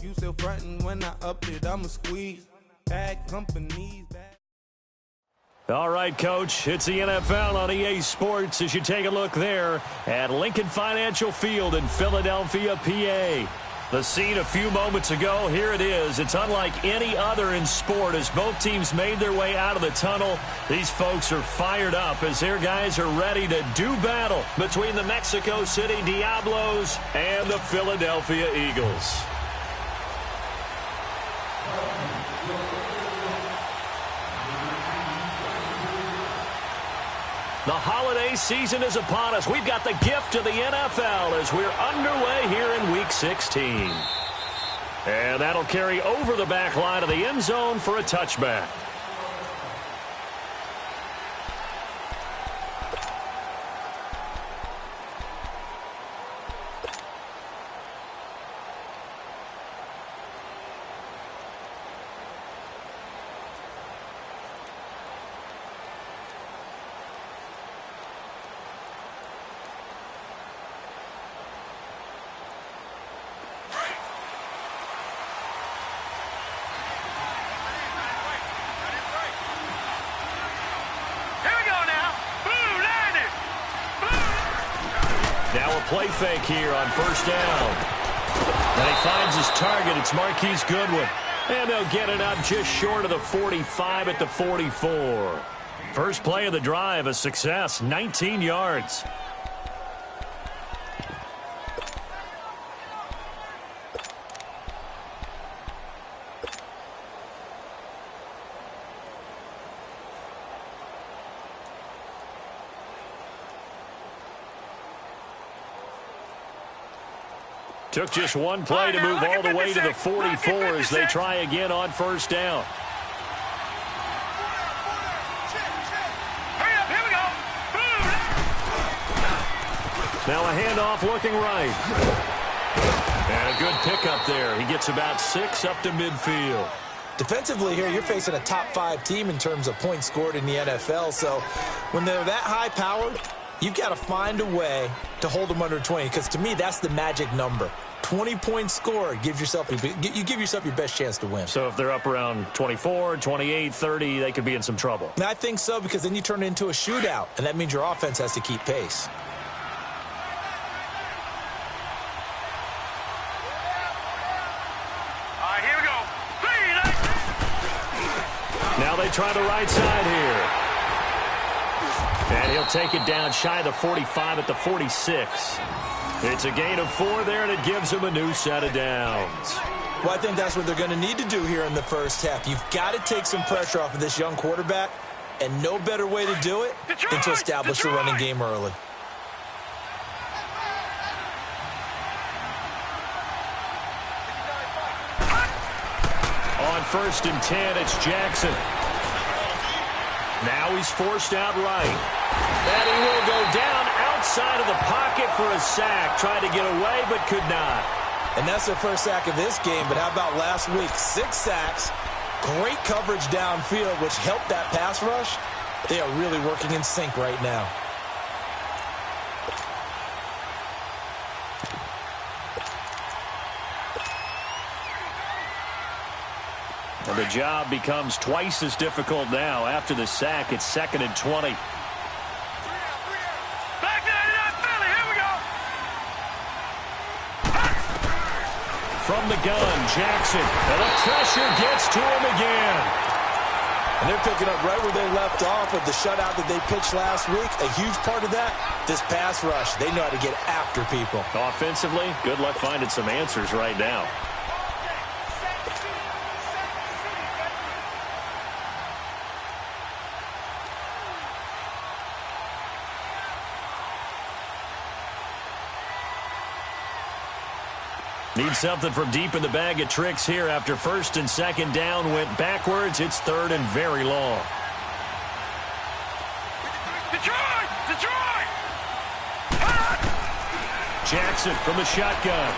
you still frontin' when I up it, I'ma squeeze. Bad companies, bad. All right, Coach, it's the NFL on EA Sports as you take a look there at Lincoln Financial Field in Philadelphia, PA. The scene a few moments ago, here it is. It's unlike any other in sport as both teams made their way out of the tunnel. These folks are fired up as their guys are ready to do battle between the Mexico City Diablos and the Philadelphia Eagles. The holiday season is upon us. We've got the gift of the NFL as we're underway here in Week 16. And that'll carry over the back line of the end zone for a touchback. Now a play fake here on first down. And he finds his target. It's Marquise Goodwin. And they'll get it up just short of the 45 at the 44. First play of the drive, a success, 19 yards. Took just one play to move all the way to the 44 as they try again on first down. Now a handoff looking right. And a good pickup there. He gets about 6 up to midfield. Defensively here, you're facing a top-5 team in terms of points scored in the NFL. So when they're that high-powered, you've got to find a way to hold them under 20, because to me, that's the magic number. 20 points scored, you give yourself your best chance to win. So if they're up around 24, 28, 30, they could be in some trouble. And I think so, because then you turn it into a shootout, and that means your offense has to keep pace. All right, here we go. Now they try the right side here. And he'll take it down shy of the 45 at the 46. It's a gain of 4 there, and it gives him a new set of downs. Well, I think that's what they're going to need to do here in the first half. You've got to take some pressure off of this young quarterback, and no better way to do it than to establish the running game early. On 1st and 10, it's Jackson. Now he's forced out right. And he will go down outside of the pocket for a sack. Tried to get away, but could not. And that's their first sack of this game, but how about last week? 6 sacks, great coverage downfield, which helped that pass rush. They are really working in sync right now. And the job becomes twice as difficult now. After the sack, it's 2nd and 20. Back to Philly. Here we go. From the gun, Jackson. And the pressure gets to him again. And they're picking up right where they left off with the shutout that they pitched last week. A huge part of that, this pass rush. They know how to get after people. Offensively, good luck finding some answers right now. Need something from deep in the bag of tricks here after 1st and 2nd down went backwards. It's 3rd and very long. Detroit! Jackson from the shotgun.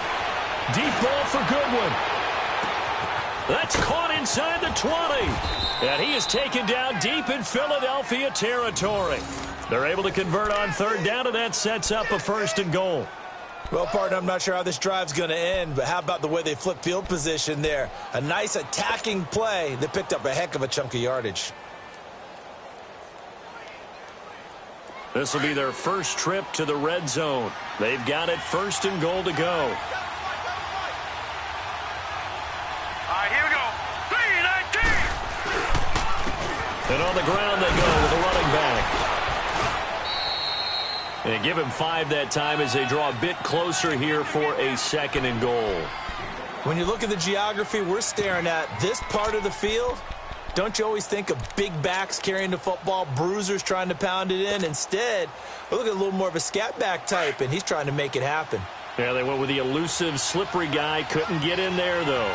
Deep ball for Goodwin. That's caught inside the 20. And he is taken down deep in Philadelphia territory. They're able to convert on 3rd down, and that sets up a 1st and goal. Well, partner, I'm not sure how this drive's going to end, but how about the way they flip field position there? A nice attacking play that picked up a heck of a chunk of yardage. This will be their first trip to the red zone. They've got it 1st and goal to go. All right, here we go. 3-19. And on the ground they go with a running back. And give him 5 that time as they draw a bit closer here for a 2nd and goal. When you look at the geography we're staring at, this part of the field, don't you always think of big backs carrying the football, bruisers trying to pound it in? Instead, we look at a little more of a scat back type, and he's trying to make it happen. Yeah, they went with the elusive, slippery guy. Couldn't get in there, though.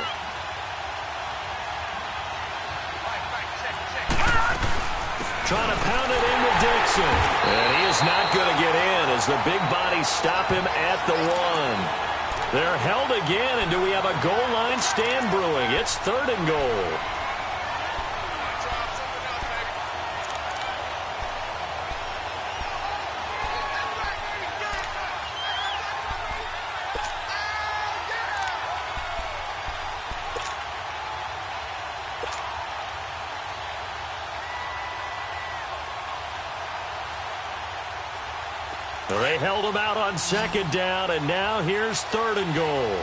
Trying to pound it in with Dixon. And he is not going to get in as the big bodies stop him at the 1. They're held again, and do we have a goal line stand brewing? It's 3rd and goal. They held him out on 2nd down, and now here's 3rd and goal.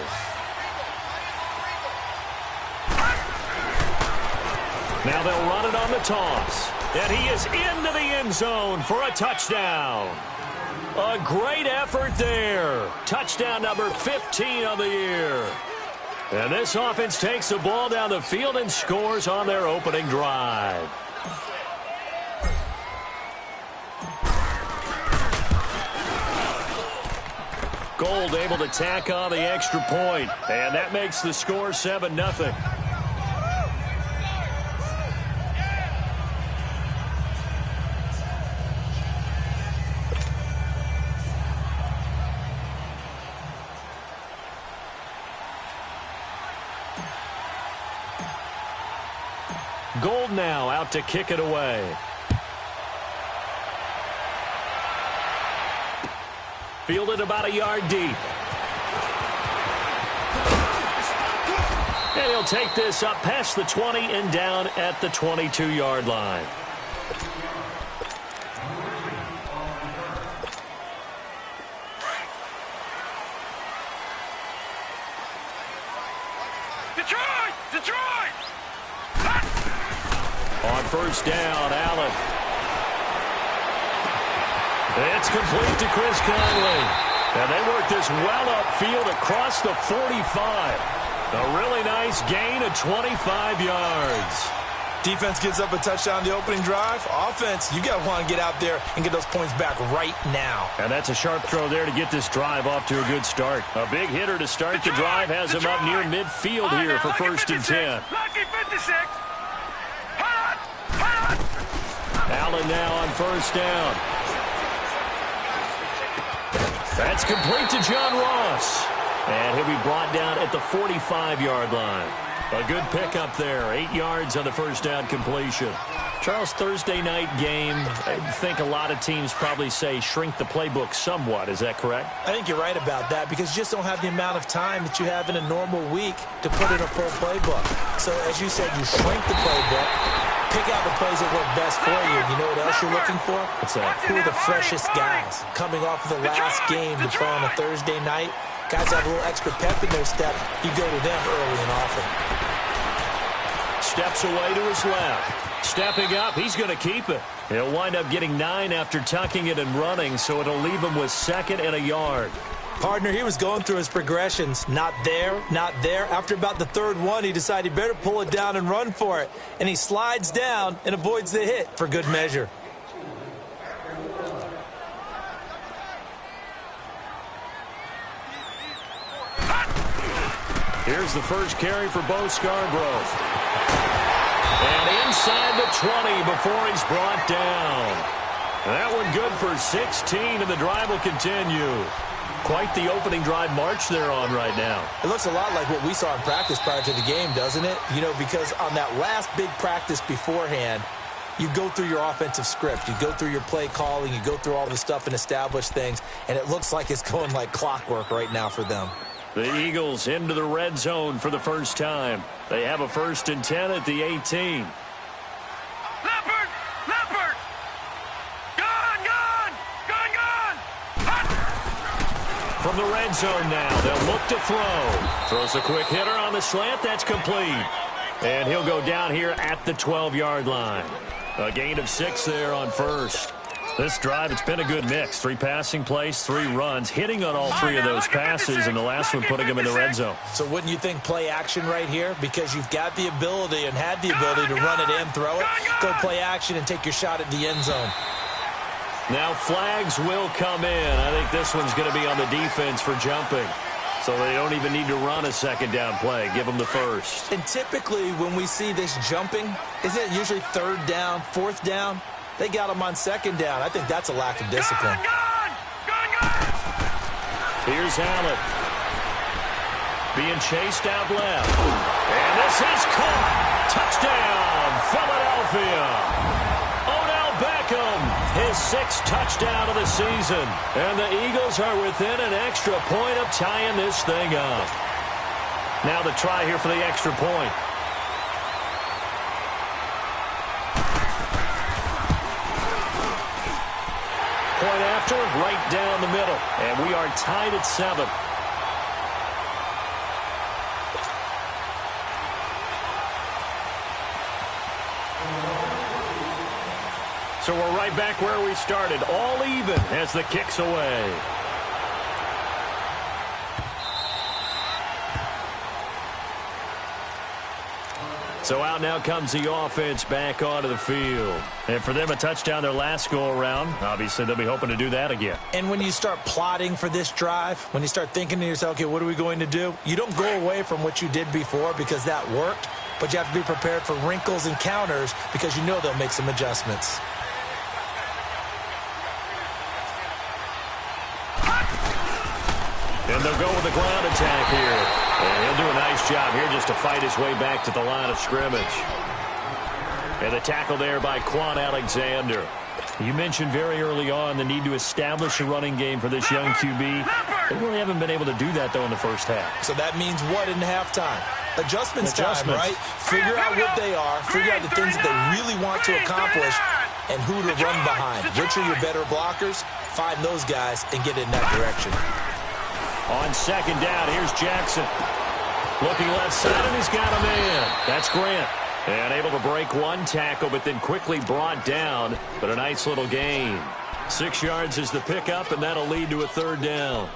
Now they'll run it on the toss. And he is into the end zone for a touchdown. A great effort there. Touchdown number 15 of the year. And this offense takes the ball down the field and scores on their opening drive. Gold able to tack on the extra point, and that makes the score 7-0. Gold now out to kick it away. Fielded about a yard deep. And he'll take this up past the 20 and down at the 22-yard line. Detroit! Detroit! On 1st down, Allen. It's complete to Chris Conley. And they work this well upfield across the 45. A really nice gain of 25 yards. Defense gives up a touchdown the opening drive. Offense, you got to want to get out there and get those points back right now. And that's a sharp throw there to get this drive off to a good start. A big hitter to start the drive has him up near midfield here for 1st and 10. Lucky 56. Allen now on 1st down. That's complete to John Ross. And he'll be brought down at the 45-yard line. A good pickup there. 8 yards on the 1st down completion. Charles, Thursday night game, I think a lot of teams probably say shrink the playbook somewhat. Is that correct? I think you're right about that because you just don't have the amount of time that you have in a normal week to put in a full playbook. So, as you said, you shrink the playbook, pick out the plays that work best for you. You know what else you're looking for? What's that? Who are the freshest guys coming off of the last game to play on a Thursday night? Guys have a little extra pep in their step. You go to them early and often. Steps away to his left. Stepping up, he's going to keep it. He'll wind up getting 9 after tucking it and running, so it'll leave him with 2nd and a yard. Partner, he was going through his progressions. Not there, not there. After about the 3rd one, he decided he better pull it down and run for it. And he slides down and avoids the hit for good measure. Here's the first carry for Bo Scarborough. And inside the 20 before he's brought down. That one good for 16, and the drive will continue. Quite the opening drive march they're on right now. It looks a lot like what we saw in practice prior to the game, doesn't it? You know, because on that last big practice beforehand, You go through your offensive script. You go through your play calling. You go through all the stuff and establish things, and it looks like it's going like clockwork right now for them. The Eagles into the red zone for the first time. They have a 1st and 10 at the 18. Leopard! Leopard! Gone! Gone! Gone! Gone! Hot! From the red zone now, they'll look to throw. Throws a quick hitter on the slant. That's complete. And he'll go down here at the 12-yard line. A gain of 6 there on first. This drive, it's been a good mix. 3 passing plays, 3 runs, hitting on all 3 of those passes, and the last one putting him in the red zone. So wouldn't you think play action right here? Because you've got the ability and had the ability to run it in, throw it, go play action, and take your shot at the end zone. Now flags will come in. I think this one's going to be on the defense for jumping. So they don't even need to run a second down play. Give them the first. And typically when we see this jumping, isn't it usually 3rd down, 4th down? They got them on 2nd down. I think that's a lack of discipline. Gone! Gone! Gone! Here's Allen. Being chased out left. And this is caught. Touchdown, Philadelphia. Odell Beckham, his 6th touchdown of the season. And the Eagles are within an extra point of tying this thing up. Now the try here for the extra point. Point after, right down the middle. And we are tied at 7. So we're right back where we started, all even as the kick's away. So out now comes the offense back onto the field. And for them, a touchdown their last go-around. Obviously, they'll be hoping to do that again. And when you start plotting for this drive, when you start thinking to yourself, okay, what are we going to do? You don't go away from what you did before because that worked, but you have to be prepared for wrinkles and counters because you know they'll make some adjustments. And they'll go with the ground attack here. And he'll do a nice job here just to fight his way back to the line of scrimmage. And the tackle there by Quan Alexander. You mentioned very early on the need to establish a running game for this young QB. They really haven't been able to do that, though, in the first half. So that means what in halftime? Adjustments time, right? Figure out what they are, figure out the things that they really want to accomplish, and who to run behind. Which are your better blockers? Find those guys and get in that direction. On 2nd down, here's Jackson. Looking left side, and he's got a man. That's Grant. And able to break one tackle, but then quickly brought down. But a nice little gain. 6 yards is the pickup, and that'll lead to a 3rd down.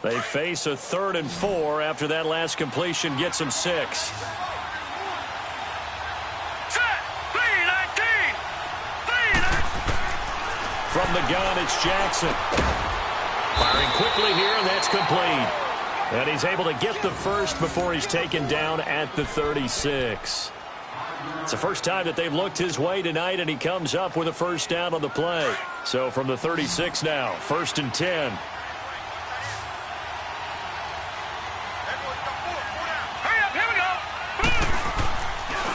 They face a 3rd and 4 after that last completion gets them 6. From the gun, it's Jackson. Firing quickly here, and that's complete. And he's able to get the first before he's taken down at the 36. It's the first time that they've looked his way tonight, and he comes up with a 1st down on the play. So from the 36 now, 1st and 10.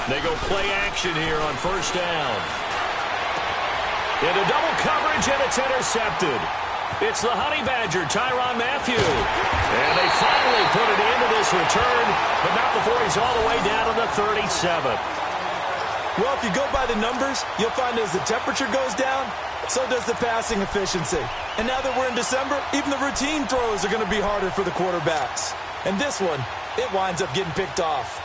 They go play action here on 1st down. Into double coverage, and it's intercepted. It's the Honey Badger, Tyrann Mathieu. And they finally put it into this return, but not before he's all the way down to the 37. Well, if you go by the numbers, you'll find as the temperature goes down, so does the passing efficiency. And now that we're in December, even the routine throws are going to be harder for the quarterbacks. And this one, it winds up getting picked off.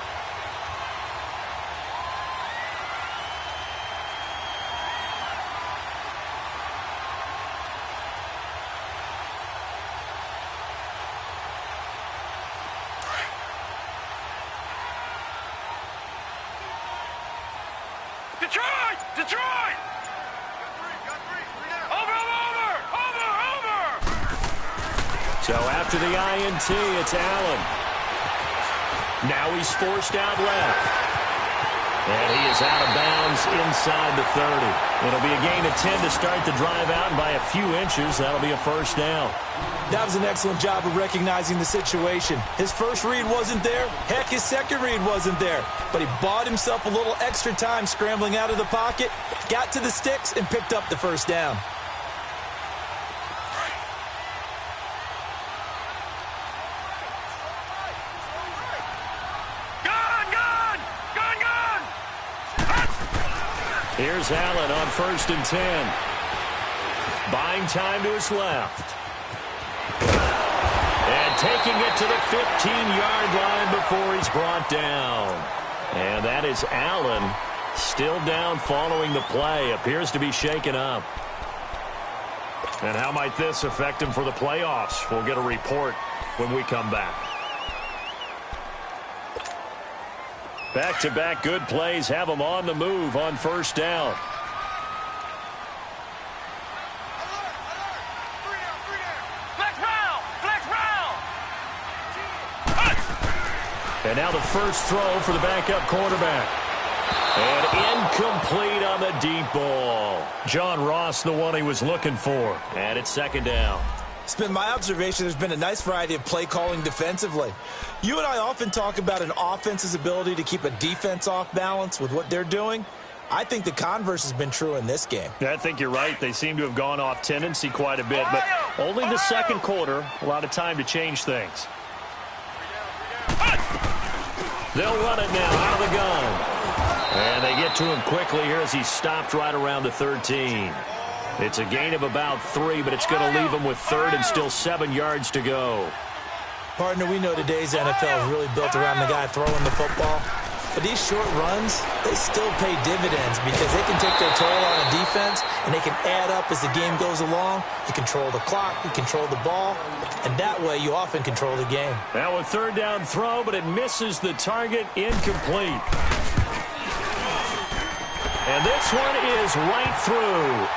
Detroit! Detroit! Over! So after the INT, it's Allen. Now he's forced out left. And he is out of bounds inside the 30. It'll be a gain of 10 to start the drive out, and by a few inches, that'll be a first down. That was an excellent job of recognizing the situation. His first read wasn't there. Heck, his second read wasn't there. But he bought himself a little extra time scrambling out of the pocket, got to the sticks, and picked up the first down. Here's Allen on 1st and 10. Buying time to his left. And taking it to the 15-yard line before he's brought down. And that is Allen still down following the play. Appears to be shaken up. And how might this affect him for the playoffs? We'll get a report when we come back. Back-to-back good plays have him on the move on 1st down. And now the first throw for the backup quarterback. And incomplete on the deep ball. John Ross, the one he was looking for. And it's 2nd down. It's been my observation there's been a nice variety of play calling defensively. You and I often talk about an offense's ability to keep a defense off balance with what they're doing. I think the converse has been true in this game. I think you're right. They seem to have gone off tendency quite a bit, but only the second quarter, a lot of time to change things. They'll run it now out of the gun. And they get to him quickly here as he's stopped right around the 13. It's a gain of about 3, but it's going to leave him with 3rd and still 7 yards to go. Partner, we know today's NFL is really built around the guy throwing the football. But these short runs, they still pay dividends because they can take their toll on a defense and they can add up as the game goes along. You control the clock, you control the ball, and that way you often control the game. Now a 3rd down throw, but it misses the target, incomplete. And this one is right through.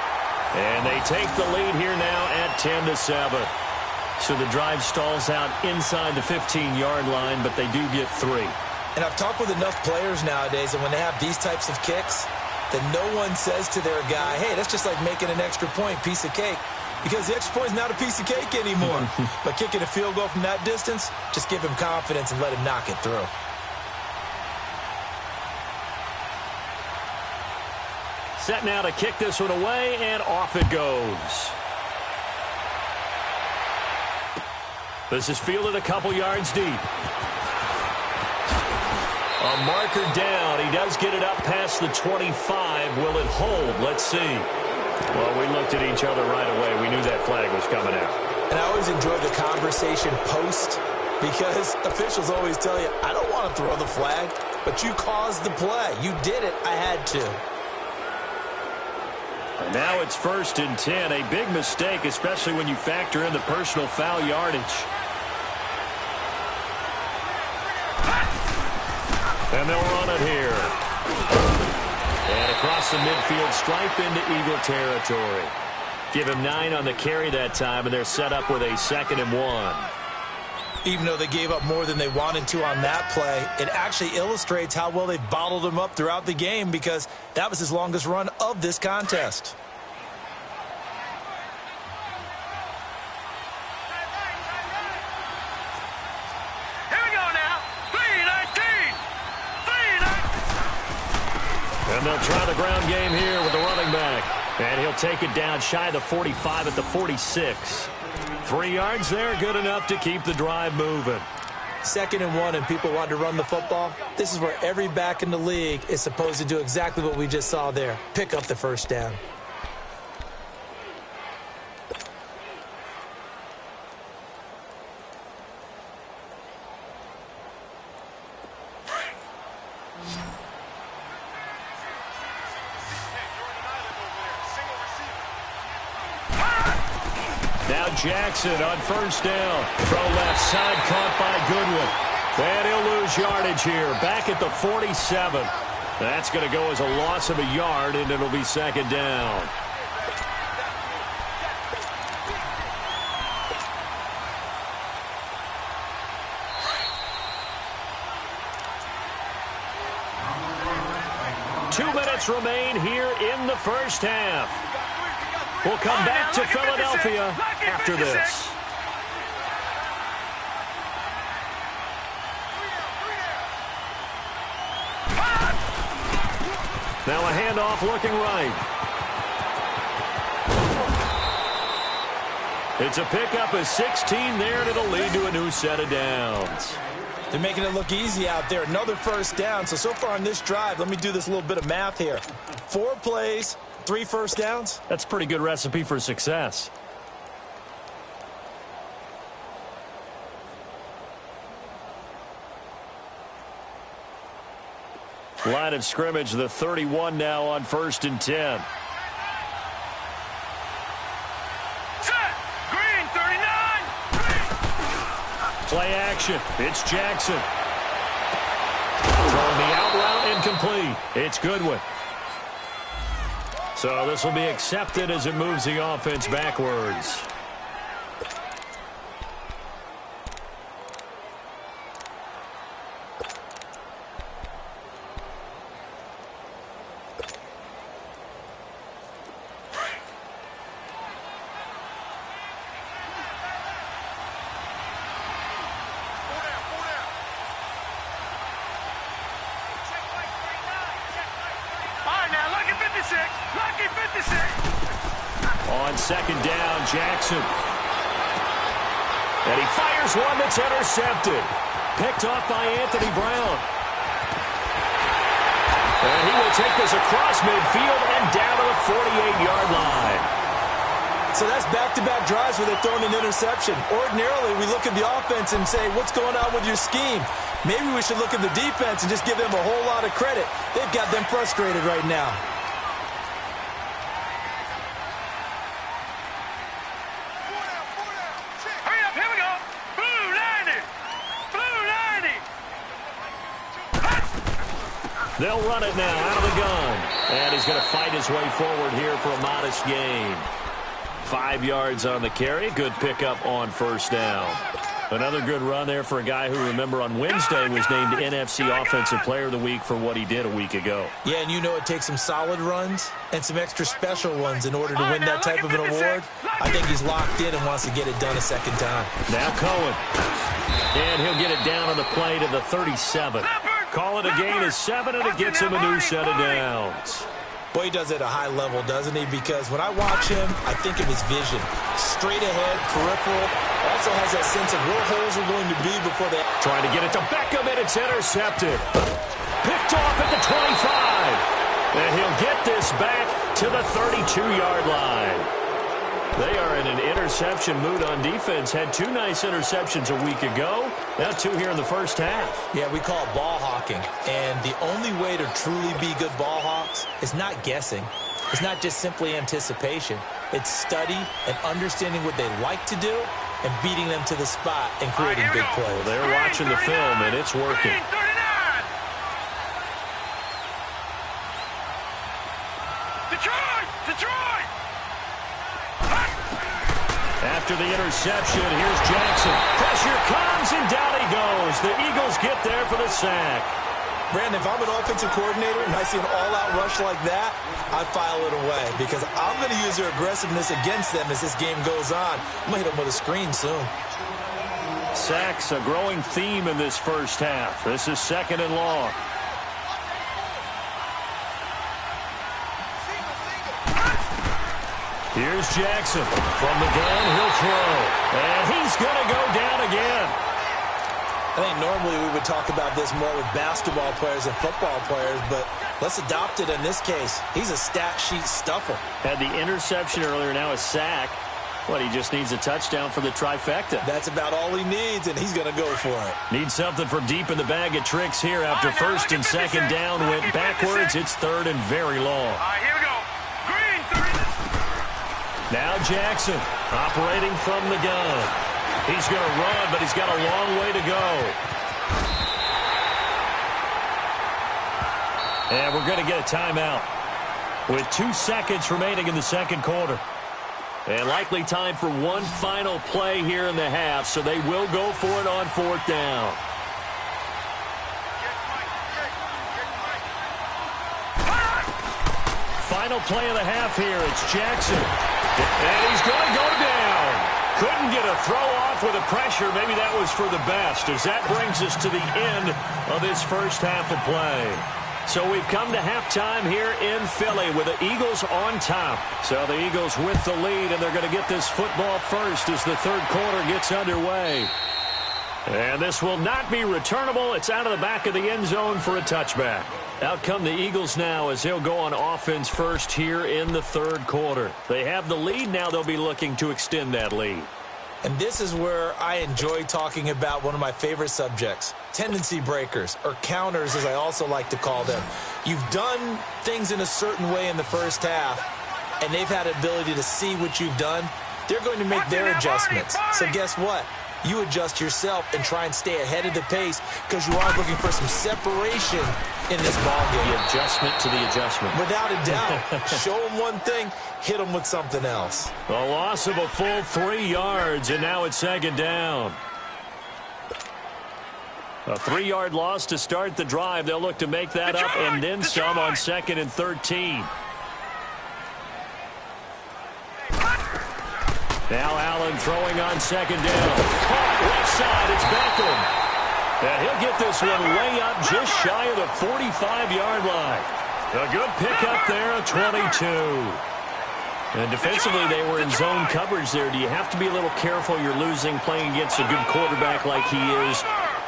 And they take the lead here now at 10-7. So the drive stalls out inside the 15-yard line, but they do get 3. And I've talked with enough players nowadays, and when they have these types of kicks, then no one says to their guy, hey, that's just like making an extra point, piece of cake. Because the extra point is not a piece of cake anymore. But kicking a field goal from that distance, just give him confidence and let him knock it through. Set now to kick this one away, and off it goes. This is fielded a couple yards deep. A marker down. He does get it up past the 25. Will it hold? Let's see. Well, we looked at each other right away. We knew that flag was coming out. And I always enjoy the conversation post because officials always tell you, I don't want to throw the flag, but you caused the play. You did it. I had to. And now it's 1st and 10. A big mistake, especially when you factor in the personal foul yardage. And they'll run it here. And across the midfield stripe into Eagle territory. Give him 9 on the carry that time, and they're set up with a 2nd and 1. Even though they gave up more than they wanted to on that play, it actually illustrates how well they've bottled him up throughout the game because that was his longest run of this contest. Here we go now. 3-19. And they'll try the ground game here with the running back. And he'll take it down shy of the 45 at the 46. 3 yards there, good enough to keep the drive moving. 2nd and 1 and people want to run the football. This is where every back in the league is supposed to do exactly what we just saw there. Pick up the first down. Now Jackson on 1st down. Throw left side caught by Goodwin. And he'll lose yardage here. Back at the 47. That's going to go as a loss of a yard, and it'll be 2nd down. 2 minutes remain here in the first half. We'll come back to Philadelphia after this. Now a handoff looking right. It's a pickup of 16 there, and it'll lead to a new set of downs. They're making it look easy out there. Another first down. So far on this drive, let me do this little bit of math here. 4 plays, 3 first downs. That's a pretty good recipe for success. Line of scrimmage, the 31 now on 1st and 10. Set. Green, 39. Play action. It's Jackson. Throwing the out route incomplete. It's Goodwin. So this will be accepted as it moves the offense backwards. On 2nd down, Jackson. And he fires one that's intercepted. Picked off by Anthony Brown. And he will take this across midfield and down to the 48-yard line. So that's back-to-back drives where they're throwing an interception. Ordinarily, we look at the offense and say, what's going on with your scheme? Maybe we should look at the defense and just give them a whole lot of credit. They've got them frustrated right now. They'll run it now out of the gun. And he's going to fight his way forward here for a modest gain. 5 yards on the carry. Good pickup on 1st down. Another good run there for a guy who, remember, on Wednesday was named NFC Offensive Player of the Week for what he did a week ago. Yeah, and you know it takes some solid runs and some extra special ones in order to win that type of an award. I think he's locked in and wants to get it done a second time. Now Cohen. And he'll get it down on the play to the 37. Call it a gain of 7, and it gets him a new set of downs. Boy, he does it at a high level, doesn't he? Because when I watch him, I think of his vision. Straight ahead, peripheral. Also has that sense of where holes are going to be before they... Trying to get it to Beckham, and it's intercepted. Picked off at the 25. And he'll get this back to the 32-yard line. They are in an interception mood on defense. Had 2 nice interceptions a week ago. Now 2 here in the first half. Yeah, we call it ball hawking. And the only way to truly be good ball hawks is not guessing. It's not just simply anticipation. It's study and understanding what they like to do and beating them to the spot and creating big plays. Well, they're watching the film, and it's working. Detroit! After the interception, here's Jackson. Pressure comes, and down he goes. The Eagles get there for the sack. Brandon, if I'm an offensive coordinator and I see an all-out rush like that, I'd file it away because I'm going to use their aggressiveness against them as this game goes on. I'm going to hit them with a screen soon. Sacks, a growing theme in this first half. This is 2nd and long. Here's Jackson. From the gun, he'll throw. And he's going to go down again. I think normally we would talk about this more with basketball players and football players, but let's adopt it in this case. He's a stat sheet stuffer. Had the interception earlier, now a sack. What, he just needs a touchdown for the trifecta. That's about all he needs, and he's going to go for it. Needs something from deep in the bag of tricks here after 1st and 2nd down went backwards. It's 3rd and very long. All right, here we go. Green, 3. Now Jackson operating from the gun. He's going to run, but he's got a long way to go. And we're going to get a timeout with 2 seconds remaining in the 2nd quarter. And likely time for one final play here in the half, so they will go for it on 4th down. final play of the half here. It's Jackson. And he's going to go down. Couldn't get a throw off with the pressure. Maybe that was for the best, as that brings us to the end of this first half of play. So we've come to halftime here in Philly with the Eagles on top. So the Eagles with the lead, and they're going to get this football first as the third quarter gets underway. And this will not be returnable. It's out of the back of the end zone for a touchback. Out come the Eagles now as they'll go on offense first here in the third quarter. They have the lead. Now they'll be looking to extend that lead. And this is where I enjoy talking about one of my favorite subjects, tendency breakers, or counters as I also like to call them. You've done things in a certain way in the first half, and they've had the ability to see what you've done. They're going to make their adjustments. So guess what? You adjust yourself and try and stay ahead of the pace because you are looking for some separation in this ballgame. The adjustment to the adjustment. Without a doubt. Show them one thing, hit them with something else. A loss of a full 3 yards, and now it's second down. A 3-yard loss to start the drive. They'll look to make that up and then some on 2nd and 13. Now Allen throwing on second down. Caught left side. It's Beckham. And he'll get this one way up just shy of the 45-yard line. A good pickup there, a 22. And defensively, they were in zone coverage there. Do you have to be a little careful? You're losing playing against a good quarterback like he is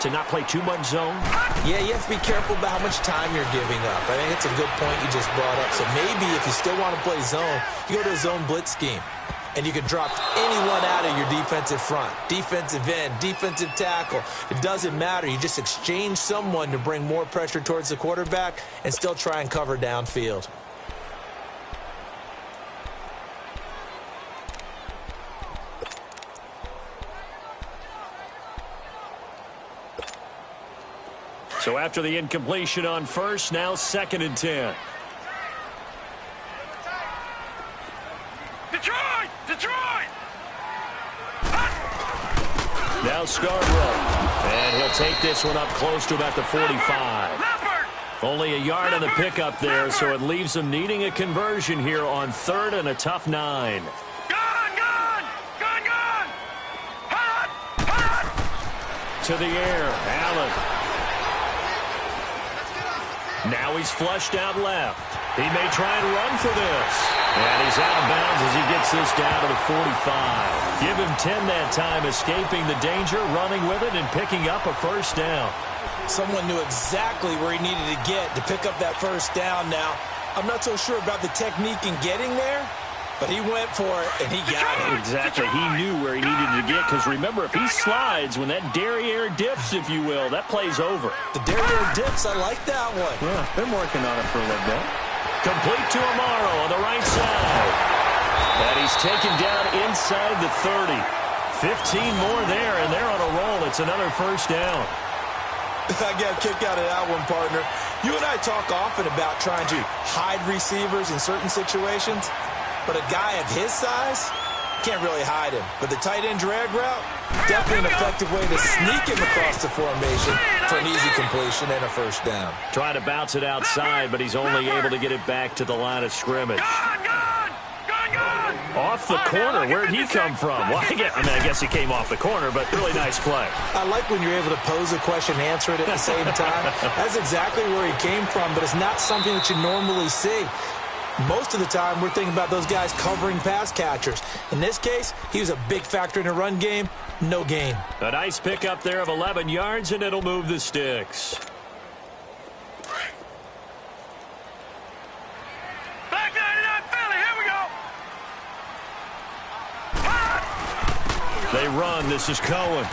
to not play too much zone? Yeah, you have to be careful about how much time you're giving up. I think it's a good point you just brought up. So maybe if you still want to play zone, you go to a zone blitz scheme. And you can drop anyone out of your defensive front, defensive end, defensive tackle. It doesn't matter. You just exchange someone to bring more pressure towards the quarterback and still try and cover downfield. So after the incompletion on first, now 2nd and 10. Now Scarborough. And he'll take this one up close to about the 45. Only a yard on the pickup there, so it leaves them needing a conversion here on 3rd and a tough 9. To the air, Allen. Now he's flushed out left. He may try and run for this. And he's out of bounds as he gets this down to the 45. Give him 10 that time, escaping the danger, running with it, and picking up a first down. Someone knew exactly where he needed to get to pick up that first down. Now, I'm not so sure about the technique in getting there, but he went for it, and he got it. Exactly. He knew where he needed to get, because remember, if he slides, when that derriere dips, if you will, that play's over. The derriere dips, I like that one. Yeah, been working on it for a little bit. Complete to Amaro on the right side. And he's taken down inside the 30. 15 more there, and they're on a roll. It's another first down. I got a kick out of that one, partner. You and I talk often about trying to hide receivers in certain situations, but a guy of his size can't really hide him. But the tight end drag route, definitely an effective way to sneak him across the formation for an easy completion and a first down. Trying to bounce it outside, but he's only able to get it back to the line of scrimmage. Off the corner, where'd he come from? Well, I guess he came off the corner, but really nice play. I like when you're able to pose a question and answer it at the same time. That's exactly where he came from, but it's not something that you normally see. Most of the time, we're thinking about those guys covering pass catchers. In this case, he was a big factor in the run game. No gain. A nice pickup there of 11 yards, and it'll move the sticks. Back 99 Philly, here we go. They run. This is Cohen.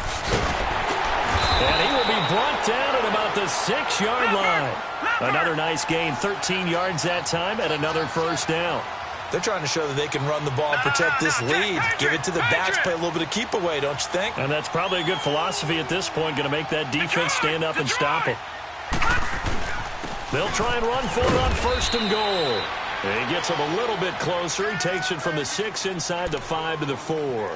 And he will be brought down at about the 6-yard line. Another nice gain, 13 yards that time, and another first down. They're trying to show that they can run the ball and protect this lead. Give it to the backs, play a little bit of keep away, don't you think? And that's probably a good philosophy at this point, going to make that defense stand up and stop it. They'll try and run for it on 1st and goal. And he gets him a little bit closer. He takes it from the 6 inside the 5 to the 4.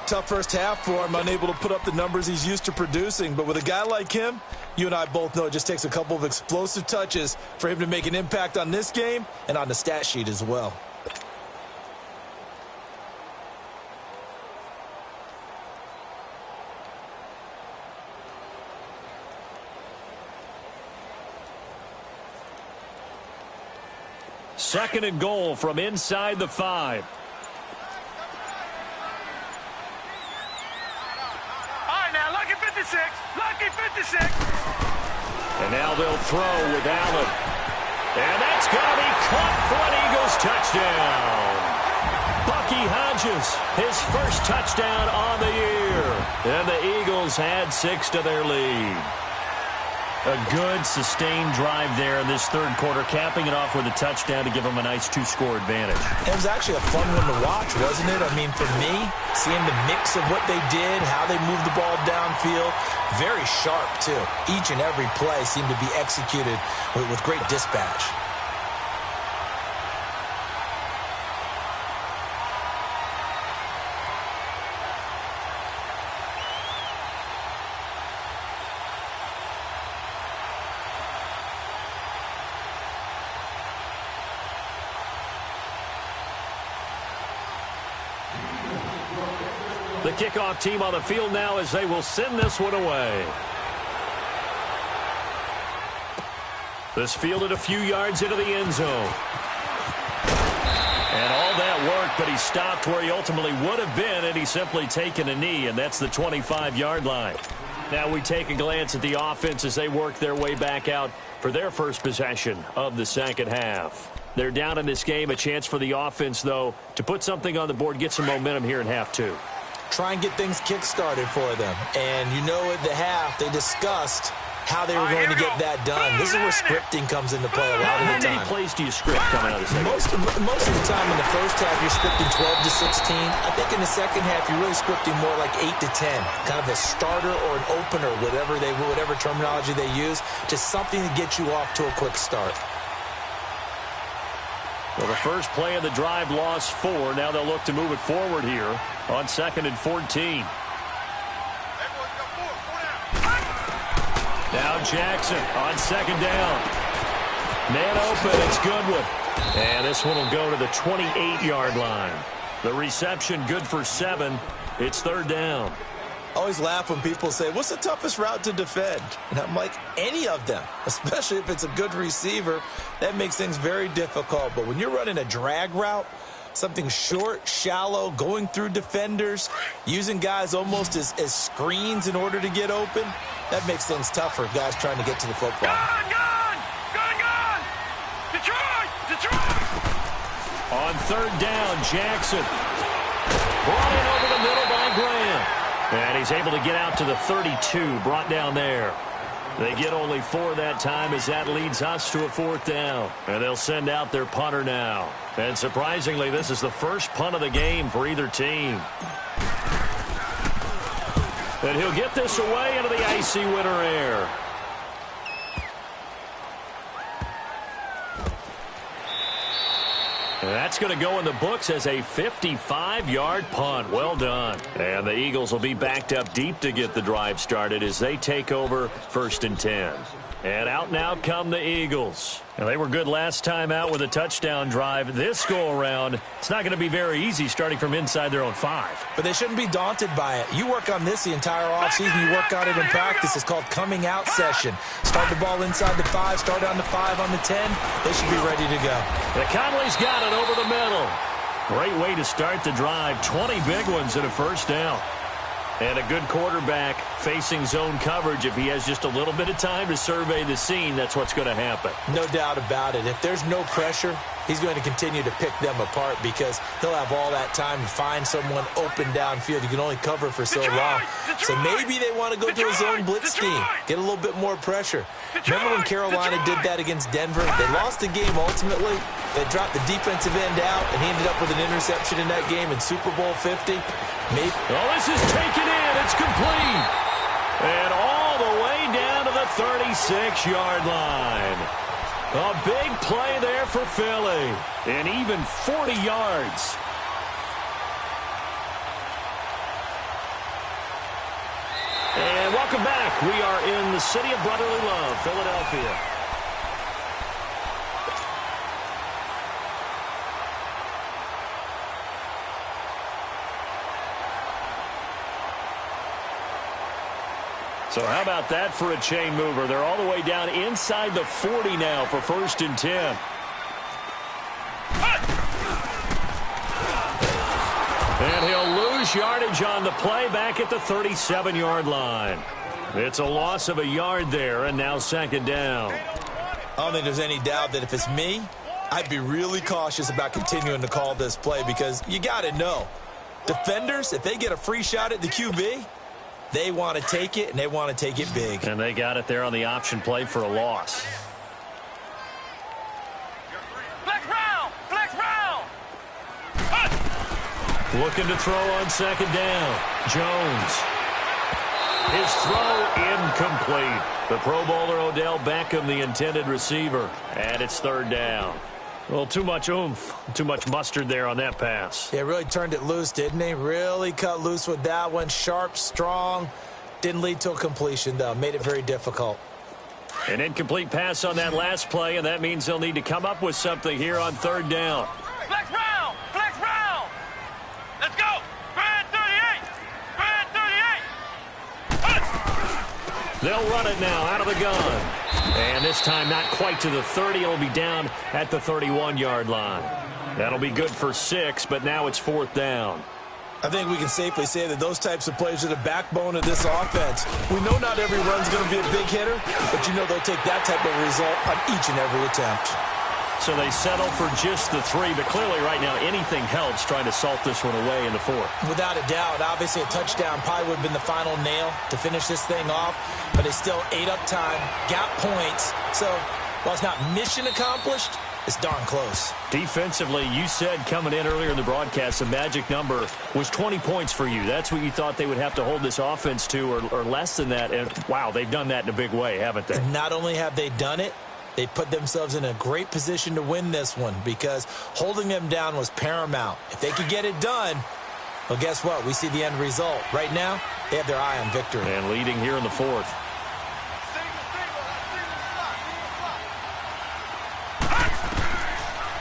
tough first half for him, unable to put up the numbers he's used to producing. But with a guy like him, you and I both know it just takes a couple of explosive touches for him to make an impact on this game and on the stat sheet as well. Second and goal from inside the 5. All right, now, lucky 56. Lucky 56. And now they'll throw with Allen. And that's going to be caught for an Eagles touchdown. Bucky Hodges, his first touchdown on the year. And the Eagles add 6 to their lead. A good, sustained drive there in this third quarter, capping it off with a touchdown to give them a nice 2-score advantage. It was actually a fun one to watch, wasn't it? I mean, for me, seeing the mix of what they did, how they moved the ball downfield, very sharp, too. Each and every play seemed to be executed with great dispatch. The kickoff team on the field now as they will send this one away. This fielded a few yards into the end zone. And all that work, but he stopped where he ultimately would have been, and he's simply taken a knee, and that's the 25-yard line. Now we take a glance at the offense as they work their way back out for their first possession of the second half. They're down in this game. A chance for the offense, though, to put something on the board, get some momentum here in half 2. Try and get things kick-started for them. And you know at the half, they discussed how they were going to get that done. This is where scripting comes into play a lot of the time. How many plays do you script coming out of the second? Most of the time in the first half, you're scripting 12 to 16. I think in the second half, you're really scripting more like 8 to 10. Kind of a starter or an opener, whatever terminology they use. Just something to get you off to a quick start. Well, the first play of the drive lost 4. Now they'll look to move it forward here on 2nd and 14. Now Jackson on 2nd down. Man open, it's Goodwin. And this one will go to the 28-yard line. The reception good for 7. It's 3rd down. I always laugh when people say, what's the toughest route to defend? And I'm like, any of them, especially if it's a good receiver. That makes things very difficult. But when you're running a drag route, something short, shallow, going through defenders, using guys almost as screens in order to get open, that makes things tougher, guys trying to get to the football. Gone! Detroit! On 3rd down, Jackson. Brought in over the middle by Graham. And he's able to get out to the 32, brought down there. They get only 4 that time as that leads us to a 4th down. And they'll send out their punter now. And surprisingly, this is the first punt of the game for either team. And he'll get this away into the icy winter air. And that's going to go in the books as a 55-yard punt. Well done. And the Eagles will be backed up deep to get the drive started as they take over 1st and 10. And out now come the Eagles. Now, they were good last time out with a touchdown drive. This go-around, it's not going to be very easy starting from inside their own 5. But they shouldn't be daunted by it. You work on this the entire offseason. You work on it in practice. It's called coming out session. Start the ball inside the 5, start on the 5, on the 10. They should be ready to go. The Conley's got it over the middle. Great way to start the drive. 20 big ones and a 1st down. And a good quarterback facing zone coverage. If he has just a little bit of time to survey the scene, that's what's going to happen. No doubt about it. If there's no pressure, he's going to continue to pick them apart because he'll have all that time to find someone open downfield. You can only cover for so long. So maybe they want to go to a zone blitz scheme, get a little bit more pressure. Remember when Carolina did that against Denver? They lost the game ultimately. They dropped the defensive end out, and he ended up with an interception in that game in Super Bowl 50. Maybe. Oh, this is taken in. It's complete. And all the way down to the 36-yard line. A big play there for Philly. And even 40 yards. welcome back. We are in the city of brotherly love, Philadelphia. So how about that for a chain mover? They're all the way down inside the 40 now for 1st and 10. And he'll lose yardage on the play back at the 37-yard line. It's a loss of a yard there, and now 2nd down. I don't think there's any doubt that if it's me, I'd be really cautious about continuing to call this play because you got to know, defenders, if they get a free shot at the QB, they want to take it, and they want to take it big. And they got it there on the option play for a loss. Flex round! Flex round! Looking to throw on 2nd down. Jones. His throw incomplete. The Pro Bowler Odell Beckham, the intended receiver. And it's 3rd down. Well, too much oomph, too much mustard there on that pass. Yeah, really turned it loose, didn't he? Really cut loose with that one. Sharp, strong. Didn't lead to a completion, though. Made it very difficult. An incomplete pass on that last play, and that means they'll need to come up with something here on 3rd down. Flex round! Flex round! Let's go! Grand 38! Grand 38! They'll run it now out of the gun. And this time not quite to the 30. It'll be down at the 31-yard line. That'll be good for 6, but now it's 4th down. I think we can safely say that those types of plays are the backbone of this offense. We know not every run's going to be a big hitter, but you know they'll take that type of result on each and every attempt. So they settle for just the 3, but clearly right now anything helps trying to salt this one away in the 4th. Without a doubt, obviously a touchdown probably would have been the final nail to finish this thing off, but they still ate up time, got points. So while it's not mission accomplished, it's darn close. Defensively, you said coming in earlier in the broadcast, the magic number was 20 points for you. That's what you thought they would have to hold this offense to, or less than that. And wow, they've done that in a big way, haven't they? And not only have they done it, they put themselves in a great position to win this one because holding them down was paramount. If they could get it done, well, guess what? We see the end result. Right now, they have their eye on victory. And leading here in the 4th.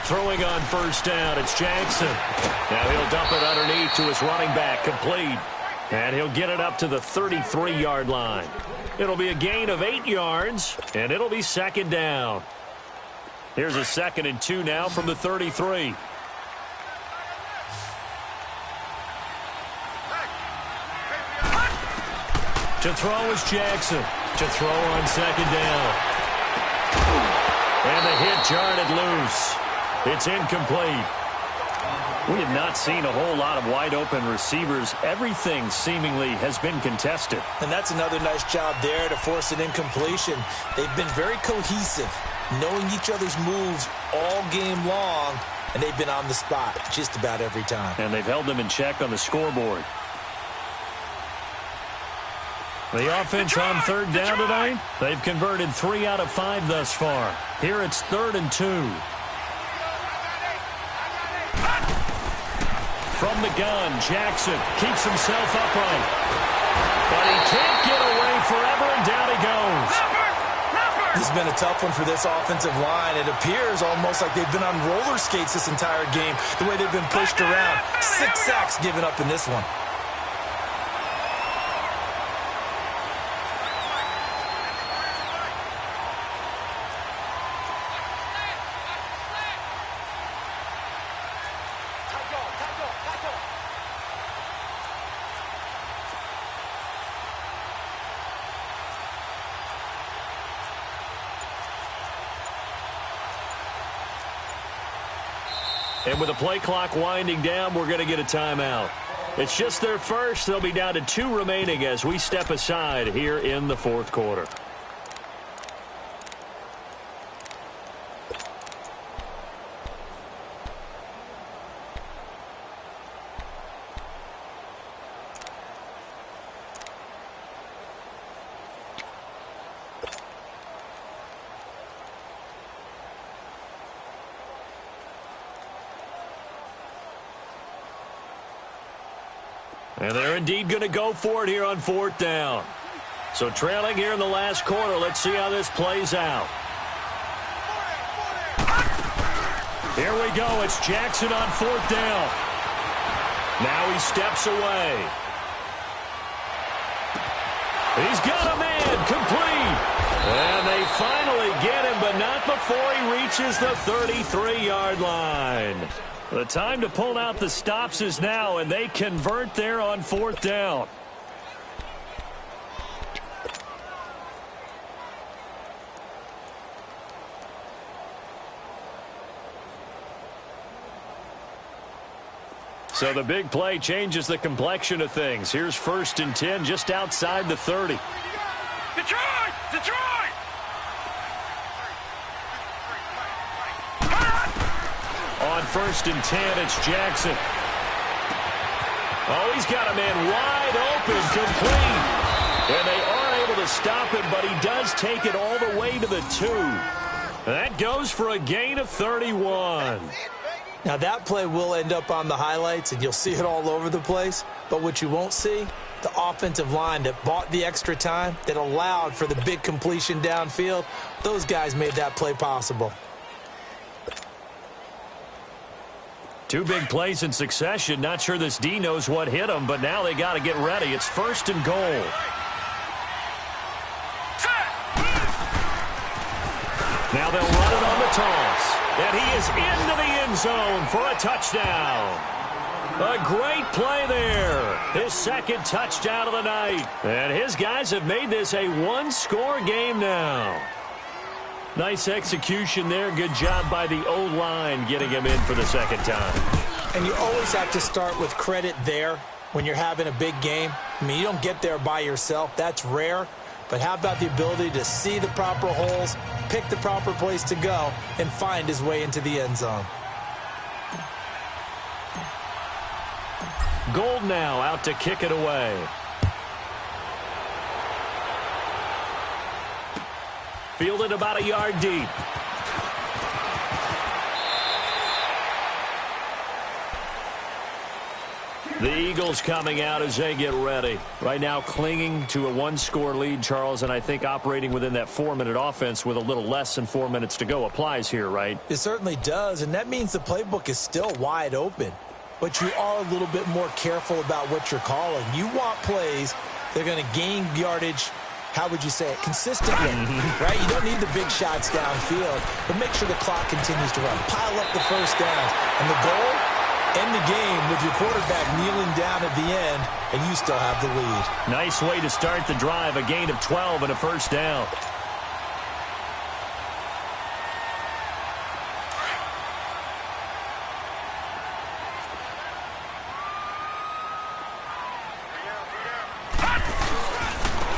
Throwing on 1st down, it's Jackson. Now he'll dump it underneath to his running back, complete. And he'll get it up to the 33-yard line. It'll be a gain of 8 yards, and it'll be 2nd down. Here's a 2nd and 2 now from the 33. To throw is Jackson. To throw on 2nd down. And the hit jarred loose. It's incomplete. We have not seen a whole lot of wide-open receivers. Everything seemingly has been contested. And that's another nice job there to force an incompletion. They've been very cohesive, knowing each other's moves all game long, and they've been on the spot just about every time. And they've held them in check on the scoreboard. The offense on 3rd down tonight, they've converted 3 out of 5 thus far. Here it's 3rd and 2. From the gun, Jackson keeps himself upright. But he can't get away forever, and down he goes. This has been a tough one for this offensive line. It appears almost like they've been on roller skates this entire game, the way they've been pushed around. 6 sacks given up in this one. And with the play clock winding down, we're going to get a timeout. It's just their first. They'll be down to 2 remaining as we step aside here in the 4th quarter. And they're indeed going to go for it here on 4th down. So trailing here in the last quarter. Let's see how this plays out. Here we go. It's Jackson on 4th down. Now he steps away. He's got a man complete. And they finally get him, but not before he reaches the 33-yard line. The time to pull out the stops is now, and they convert there on 4th down. So the big play changes the complexion of things. Here's 1st and 10 just outside the 30. Detroit! Detroit! On 1st and 10, it's Jackson. Oh, he's got a man wide open, complete. And they are able to stop him, but he does take it all the way to the 2. That goes for a gain of 31. Now, that play will end up on the highlights, and you'll see it all over the place. But what you won't see, the offensive line that bought the extra time, that allowed for the big completion downfield, those guys made that play possible. 2 big plays in succession. Not sure this D knows what hit him, but now they got to get ready. It's 1st and goal. Now they'll run it on the toss. And he is into the end zone for a touchdown. A great play there. His 2nd touchdown of the night. And his guys have made this a 1-score game now. Nice execution there. Good job by the O-line getting him in for the 2nd time. And you always have to start with credit there when you're having a big game. I mean, you don't get there by yourself. That's rare. But how about the ability to see the proper holes, pick the proper place to go, and find his way into the end zone? Gold now out to kick it away. Fielded about a yard deep. The Eagles coming out as they get ready. Right now clinging to a 1-score lead, Charles, and I think operating within that 4-minute offense with a little less than 4 minutes to go applies here, right? It certainly does, and that means the playbook is still wide open. But you are a little bit more careful about what you're calling. You want plays that are going to gain yardage, how would you say it, consistently, right? You don't need the big shots downfield, but make sure the clock continues to run. Pile up the first downs, and the goal, end the game with your quarterback kneeling down at the end, and you still have the lead. Nice way to start the drive, a gain of 12 and a 1st down.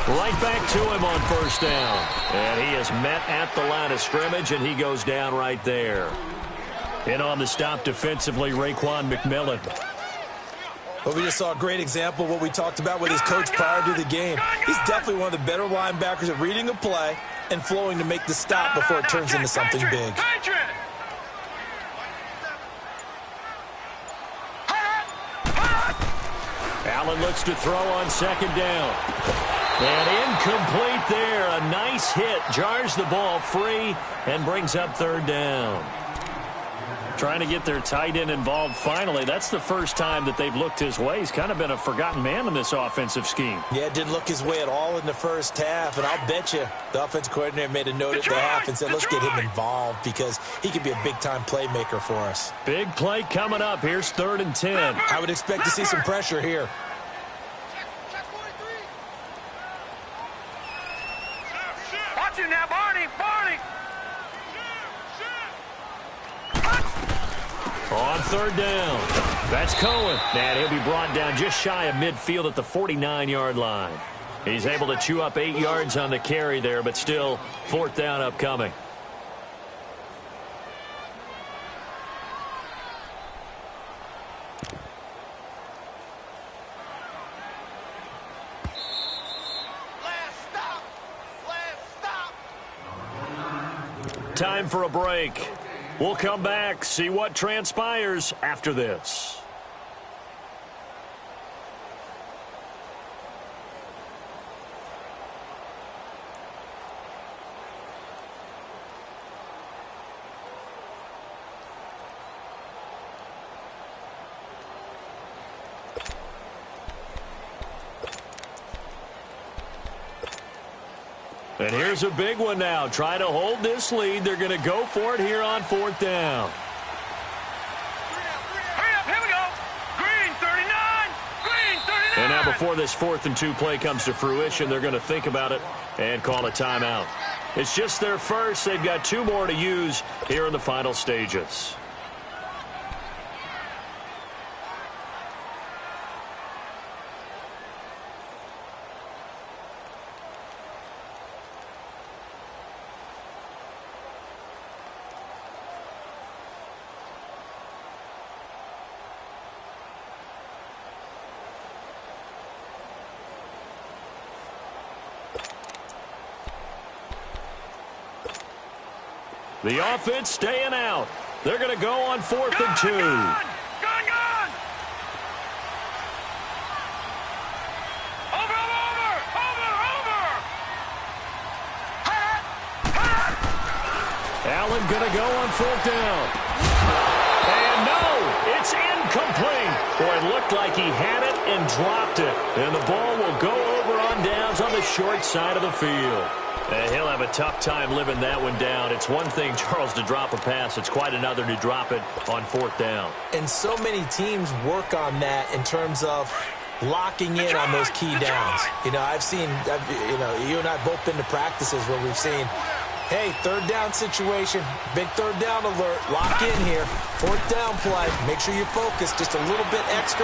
Right back to him on 1st down. And he is met at the line of scrimmage, and he goes down right there. In on the stop defensively, Raekwon McMillan. But we just saw a great example of what we talked about with his coach prior to the game. He's definitely one of the better linebackers at reading a play and flowing to make the stop before it turns into something big. Allen looks to throw on 2nd down. And incomplete there. A nice hit. Jars the ball free and brings up 3rd down. Trying to get their tight end involved finally. That's the first time that they've looked his way. He's kind of been a forgotten man in this offensive scheme. Yeah, it didn't look his way at all in the first half. And I'll bet you the offensive coordinator made a note at the half and said, let's get him involved because he could be a big-time playmaker for us. Big play coming up. Here's 3rd and 10. I would expect to see some pressure here. Watch it now, Barney! Barney! On 3rd down. That's Cohen. And he'll be brought down just shy of midfield at the 49-yard line. He's able to chew up 8 yards on the carry there, but still 4th down upcoming. Time for a break. We'll come back, see what transpires after this. And here's a big one now. Trying to hold this lead. They're going to go for it here on 4th down. Hurry up, here we go. Green 39. Green 39. And now before this 4th and 2 play comes to fruition, they're going to think about it and call a timeout. It's just their first. They've got 2 more to use here in the final stages. The offense staying out. They're going to go on 4th and 2. Gone. Over. Allen going to go on 4th down. And no, it's incomplete. Boy, it looked like he had it and dropped it. And the ball will go over on downs on the short side of the field. And he'll have a tough time living that one down. It's one thing, Charles, to drop a pass. It's quite another to drop it on 4th down. And so many teams work on that in terms of locking in on those key downs. You know, you and I have both been to practices where we've seen, hey, 3rd down situation, big 3rd down alert, lock in here, 4th down play, make sure you focus just a little bit extra.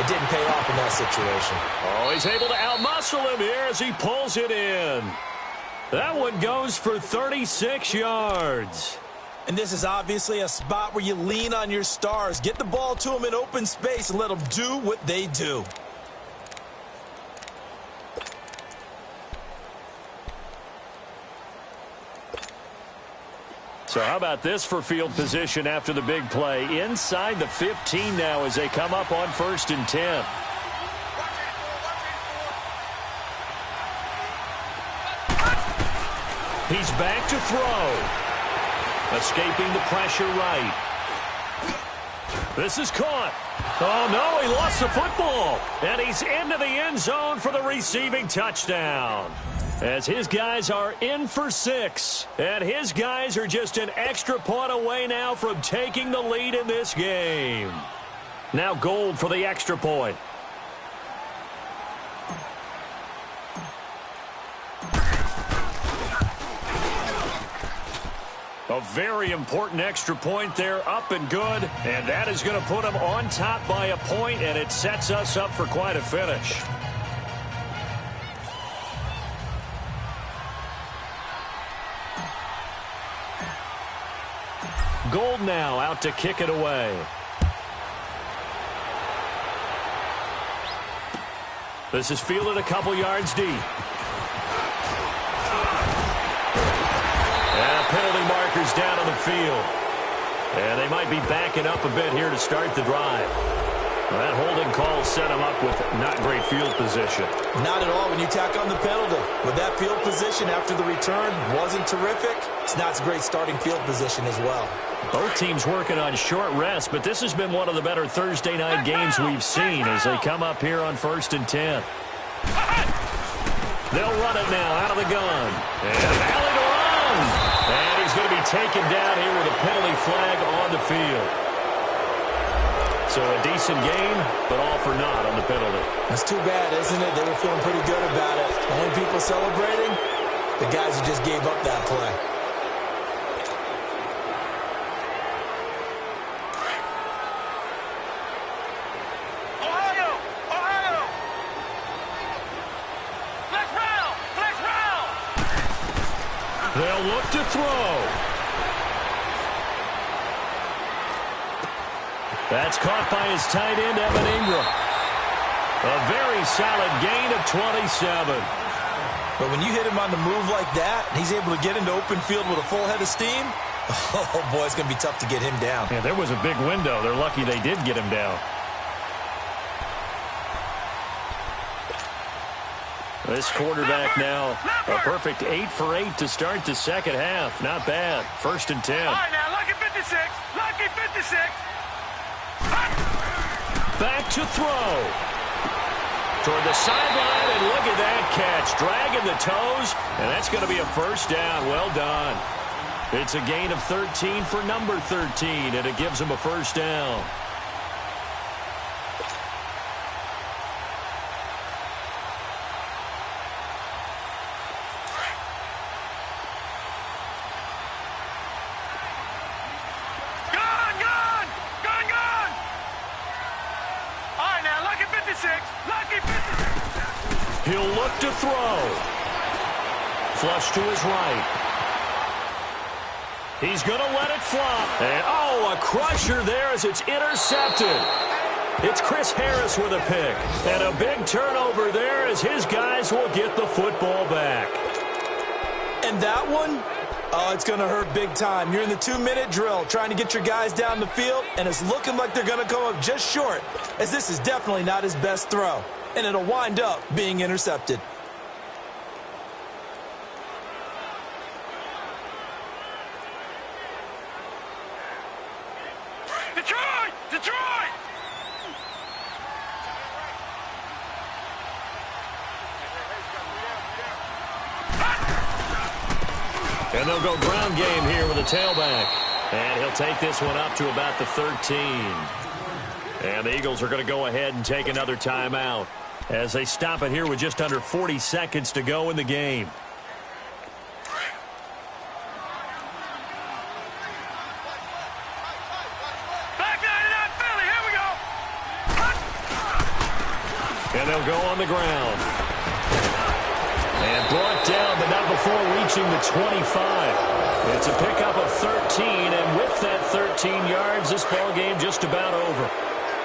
It didn't pay off in that situation. Oh, he's able to outmuscle him here as he pulls it in. That one goes for 36 yards. And this is obviously a spot where you lean on your stars. Get the ball to them in open space and let them do what they do. So how about this for field position after the big play? Inside the 15 now as they come up on 1st and 10. He's back to throw. Escaping the pressure right. This is caught. Oh, no, he lost the football. And he's into the end zone for the receiving touchdown. As his guys are in for 6. And his guys are just an extra point away now from taking the lead in this game. Now Gold for the extra point. A very important extra point there, up and good. And that is going to put them on top by a point, and it sets us up for quite a finish. Gold now out to kick it away. This is fielded a couple yards deep. And penalty markers down on the field. And they might be backing up a bit here to start the drive. Well, that holding call set him up with not great field position. Not at all when you tack on the penalty. With that field position after the return wasn't terrific, it's not a great starting field position as well. Both teams working on short rest, but this has been one of the better Thursday night games we've seen as they come up here on 1st and 10. They'll run it now out of the gun. And Allen to run. And he's going to be taken down here with a penalty flag on the field. So a decent game, but all for naught on the penalty. That's too bad, isn't it? They were feeling pretty good about it. The only people celebrating, the guys who just gave up that play. Ohio! Flex round! They'll look to throw. That's caught by his tight end, Evan Ingram. A very solid gain of 27. But when you hit him on the move like that, he's able to get into open field with a full head of steam, oh, boy, it's going to be tough to get him down. Yeah, there was a big window. They're lucky they did get him down. This quarterback now, a perfect 8 for 8 to start the second half. Not bad. 1st and 10. All right, now, lucky 56. Lucky 56. Back to throw. Toward the sideline, and look at that catch. Dragging digging the toes, and that's going to be a first down. Well done. It's a gain of 13 for number 13, and it gives him a first down. He'll look to throw. Flush to his right. He's going to let it fly. And, oh, a crusher there as it's intercepted. It's Chris Harris with a pick. And a big turnover there as his guys will get the football back. And that one, oh, it's going to hurt big time. You're in the 2-minute drill trying to get your guys down the field, and it's looking like they're going to come up just short, as this is definitely not his best throw. And it'll wind up being intercepted. Detroit! Detroit! And they'll go ground game here with a tailback. And he'll take this one up to about the 13. And the Eagles are going to go ahead and take another timeout as they stop it here with just under 40 seconds to go in the game. Back 99 Philly, here we go! And they'll go on the ground. And brought down, but not before reaching the 25. It's a pickup of 13, and with that 13 yards, this ball game just about over.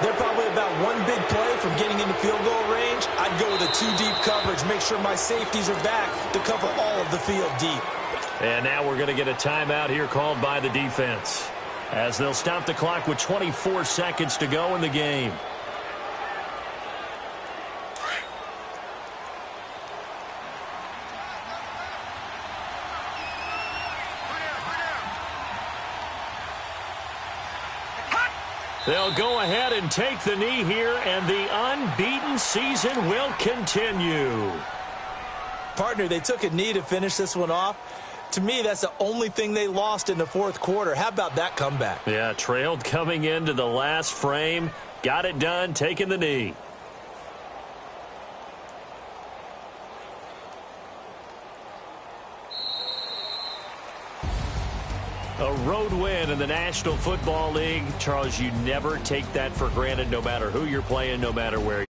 They're probably about one big play from getting into field goal range. I'd go with a 2-deep coverage, make sure my safeties are back to cover all of the field deep. And now we're going to get a timeout here called by the defense, as they'll stop the clock with 24 seconds to go in the game. They'll go ahead and take the knee here, and the unbeaten season will continue. Partner, they took a knee to finish this one off. To me, that's the only thing they lost in the fourth quarter. How about that comeback? Yeah, trailed coming into the last frame. Got it done, taking the knee. A road win in the National Football League. Charles, you never take that for granted, no matter who you're playing, no matter where.